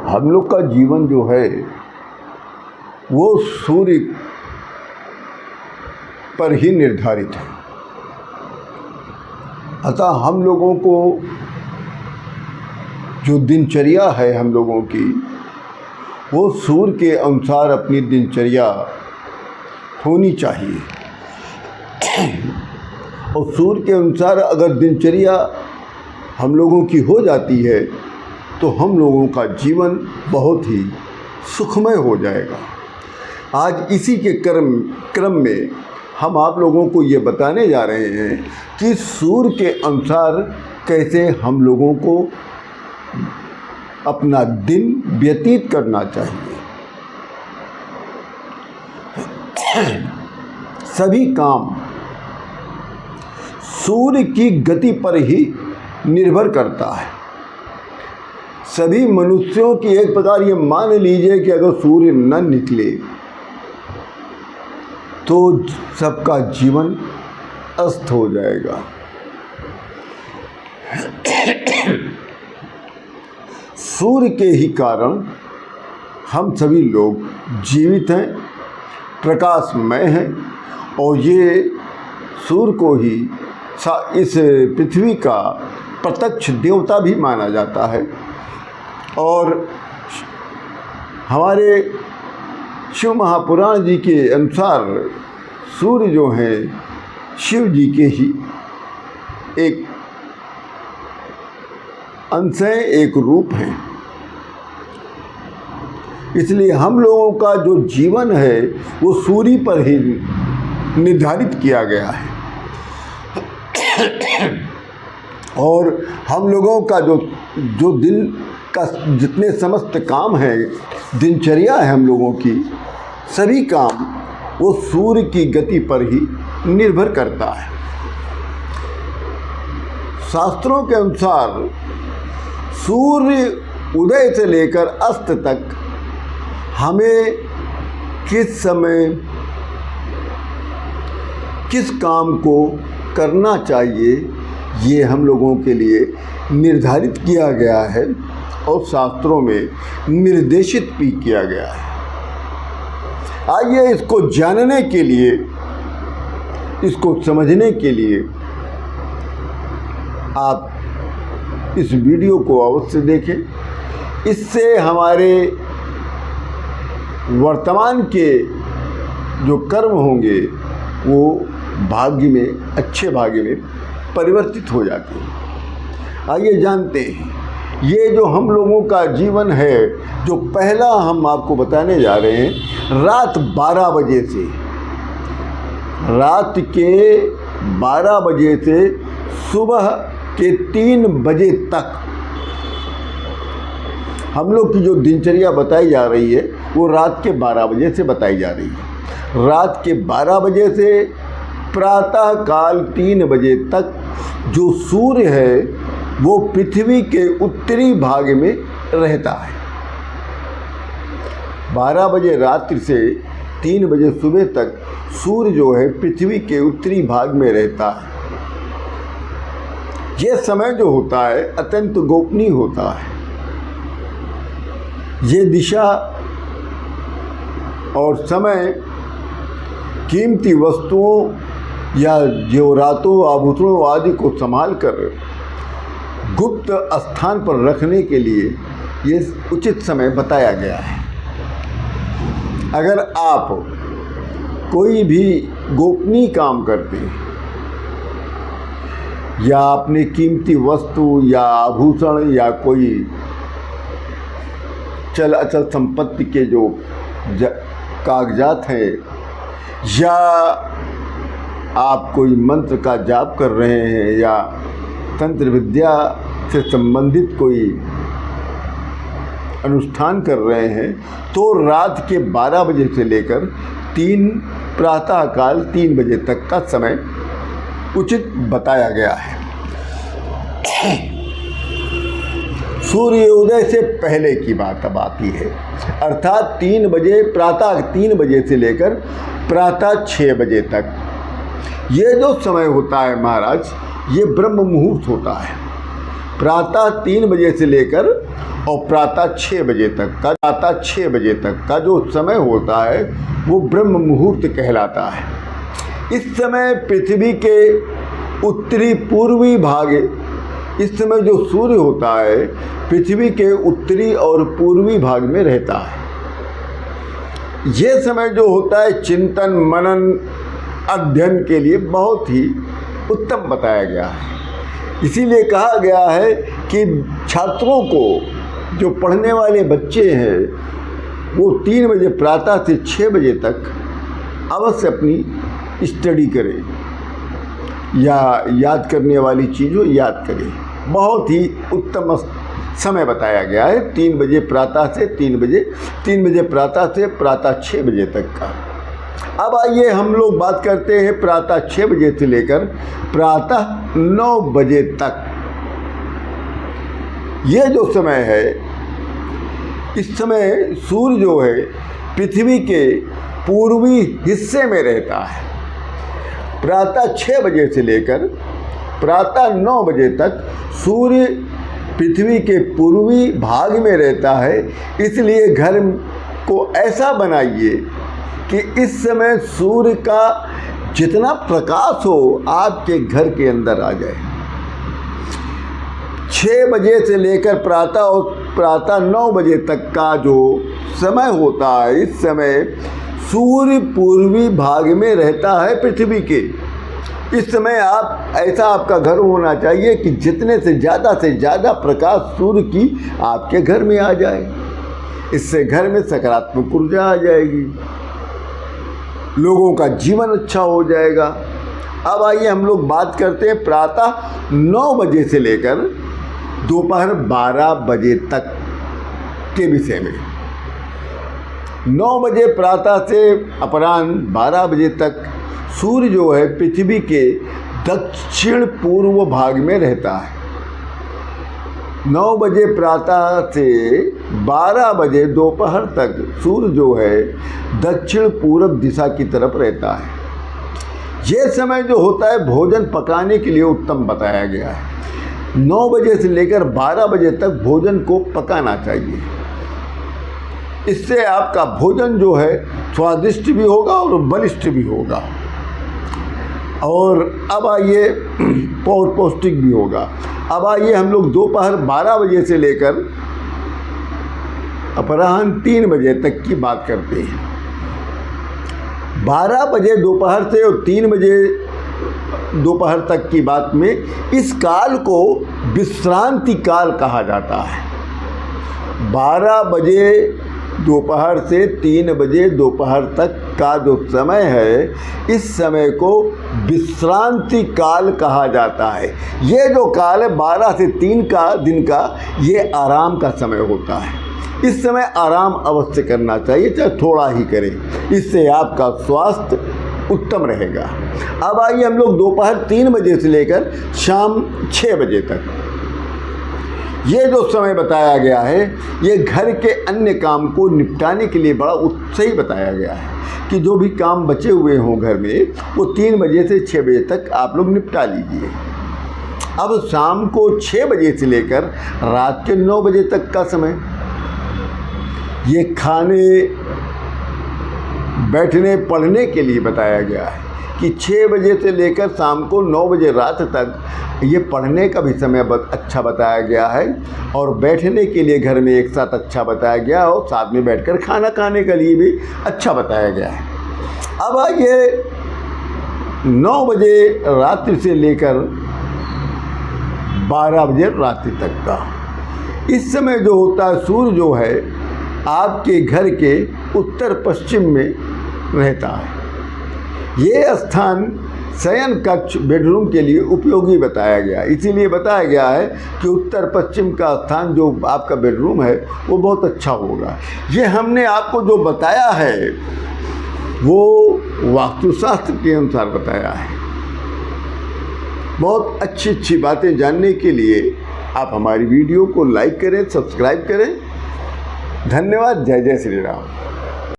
हम लोग का जीवन जो है वो सूर्य पर ही निर्धारित है। अतः हम लोगों को जो दिनचर्या है हम लोगों की, वो सूर्य के अनुसार अपनी दिनचर्या होनी चाहिए। और सूर्य के अनुसार अगर दिनचर्या हम लोगों की हो जाती है तो हम लोगों का जीवन बहुत ही सुखमय हो जाएगा। आज इसी के क्रम में हम आप लोगों को ये बताने जा रहे हैं कि सूर्य के अनुसार कैसे हम लोगों को अपना दिन व्यतीत करना चाहिए। सभी काम सूर्य की गति पर ही निर्भर करता है। सभी मनुष्यों की एक प्रकार ये मान लीजिए कि अगर सूर्य न निकले तो सबका जीवन अस्त हो जाएगा। सूर्य के ही कारण हम सभी लोग जीवित हैं, प्रकाशमय हैं, और ये सूर्य को ही इस पृथ्वी का प्रत्यक्ष देवता भी माना जाता है। और हमारे शिव महापुराण जी के अनुसार सूर्य जो हैं शिव जी के ही एक अंश है, एक रूप है। इसलिए हम लोगों का जो जीवन है वो सूर्य पर ही निर्धारित किया गया है। और हम लोगों का जो दिन का जितने समस्त काम हैं, दिनचर्या है हम लोगों की, सभी काम वो सूर्य की गति पर ही निर्भर करता है। शास्त्रों के अनुसार सूर्य उदय से लेकर अस्त तक हमें किस समय किस काम को करना चाहिए, ये हम लोगों के लिए निर्धारित किया गया है और शास्त्रों में निर्देशित भी किया गया है। आइए इसको जानने के लिए, इसको समझने के लिए आप इस वीडियो को अवश्य देखें। इससे हमारे वर्तमान के जो कर्म होंगे वो भाग्य में, अच्छे भाग्य में परिवर्तित हो जाते हैं। आइए जानते हैं, ये जो हम लोगों का जीवन है, जो पहला हम आपको बताने जा रहे हैं, रात 12 बजे से, रात के 12 बजे से सुबह के 3 बजे तक हम लोग की जो दिनचर्या बताई जा रही है वो रात के 12 बजे से बताई जा रही है। रात के 12 बजे से प्रातः काल 3 बजे तक जो सूर्य है वो पृथ्वी के उत्तरी भाग में रहता है। 12 बजे रात्रि से 3 बजे सुबह तक सूर्य जो है पृथ्वी के उत्तरी भाग में रहता है। ये समय जो होता है अत्यंत गोपनीय होता है। ये दिशा और समय कीमती वस्तुओं या जेवरातों, आभूषणों आदि को संभाल कर गुप्त स्थान पर रखने के लिए ये उचित समय बताया गया है। अगर आप कोई भी गोपनीय काम करते हैं या अपनी कीमती वस्तु या आभूषण या कोई चल अचल संपत्ति के जो कागजात हैं, या आप कोई मंत्र का जाप कर रहे हैं या तंत्र विद्या से संबंधित कोई अनुष्ठान कर रहे हैं, तो रात के 12 बजे से लेकर प्रातःकाल 3 बजे तक का समय उचित बताया गया है। सूर्योदय से पहले की बात अब आती है, अर्थात 3 बजे, प्रातः 3 बजे से लेकर प्रातः 6 बजे तक ये जो समय होता है महाराज, ये ब्रह्म मुहूर्त होता है। प्रातः 3 बजे से लेकर और प्रातः 6 बजे तक का जो समय होता है वो ब्रह्म मुहूर्त कहलाता है। इस समय पृथ्वी के उत्तरी पूर्वी भाग, इस समय जो सूर्य होता है पृथ्वी के उत्तरी और पूर्वी भाग में रहता है। ये समय जो होता है चिंतन मनन अध्ययन के लिए बहुत ही उत्तम बताया गया है। इसीलिए कहा गया है कि छात्रों को, जो पढ़ने वाले बच्चे हैं, वो 3 बजे प्रातः से 6 बजे तक अवश्य अपनी स्टडी करें या याद करने वाली चीज़ों याद करें। बहुत ही उत्तम समय बताया गया है 3 बजे प्रातः से 3 बजे प्रातः से प्रातः 6 बजे तक का। अब आइए हम लोग बात करते हैं प्रातः 6 बजे से लेकर प्रातः 9 बजे तक। ये जो समय है, इस समय सूर्य जो है पृथ्वी के पूर्वी हिस्से में रहता है। प्रातः 6 बजे से लेकर प्रातः 9 बजे तक सूर्य पृथ्वी के पूर्वी भाग में रहता है। इसलिए घर को ऐसा बनाइए कि इस समय सूर्य का जितना प्रकाश हो आपके घर के अंदर आ जाए। 6 बजे से लेकर प्रातः 9 बजे तक का जो समय होता है, इस समय सूर्य पूर्वी भाग में रहता है पृथ्वी के। इस समय ऐसा आपका घर होना चाहिए कि जितने से ज़्यादा प्रकाश सूर्य की आपके घर में आ जाए। इससे घर में सकारात्मक ऊर्जा आ जाएगी, लोगों का जीवन अच्छा हो जाएगा। अब आइए हम लोग बात करते हैं प्रातः 9 बजे से लेकर दोपहर 12 बजे तक के विषय में। 9 बजे प्रातः से अपराह्न 12 बजे तक सूर्य जो है पृथ्वी के दक्षिण पूर्व भाग में रहता है। 9 बजे प्रातः से 12 बजे दोपहर तक सूर्य जो है दक्षिण पूर्व दिशा की तरफ रहता है। ये समय जो होता है भोजन पकाने के लिए उत्तम बताया गया है। 9 बजे से लेकर 12 बजे तक भोजन को पकाना चाहिए। इससे आपका भोजन जो है स्वादिष्ट भी होगा और बलिष्ठ भी होगा, और अब आइए पौष्टिक भी होगा। अब आइए हम लोग दोपहर 12 बजे से लेकर अपराह्न 3 बजे तक की बात करते हैं। 12 बजे दोपहर से और 3 बजे दोपहर तक की बात में इस काल को विश्रांति काल कहा जाता है। 12 बजे दोपहर से 3 बजे दोपहर तक का जो समय है, इस समय को विश्रांति काल कहा जाता है। ये जो काल है 12 से 3 का दिन का, ये आराम का समय होता है। इस समय आराम अवश्य करना चाहिए, चाहे थोड़ा ही करें, इससे आपका स्वास्थ्य उत्तम रहेगा। अब आइए हम लोग दोपहर 3 बजे से लेकर शाम 6 बजे तक, ये जो समय बताया गया है, ये घर के अन्य काम को निपटाने के लिए बड़ा सही बताया गया है कि जो भी काम बचे हुए हों घर में, वो 3 बजे से 6 बजे तक आप लोग निपटा लीजिए। अब शाम को 6 बजे से लेकर रात के 9 बजे तक का समय, ये खाने बैठने पढ़ने के लिए बताया गया है कि 6 बजे से लेकर शाम को 9 बजे रात तक ये पढ़ने का भी समय अच्छा बताया गया है, और बैठने के लिए घर में एक साथ अच्छा बताया गया है, और साथ में बैठकर खाना खाने के लिए भी अच्छा बताया गया है। अब आइए 9 बजे रात्रि से लेकर 12 बजे रात्रि तक का, इस समय जो होता है सूर्य जो है आपके घर के उत्तर पश्चिम में रहता है। ये स्थान शयन कक्ष बेडरूम के लिए उपयोगी बताया गया, इसीलिए बताया गया है कि उत्तर पश्चिम का स्थान जो आपका बेडरूम है वो बहुत अच्छा होगा। ये हमने आपको जो बताया है वो वास्तुशास्त्र के अनुसार बताया है। बहुत अच्छी बातें जानने के लिए आप हमारी वीडियो को लाइक करें, सब्सक्राइब करें। धन्यवाद। जय जय श्री राम।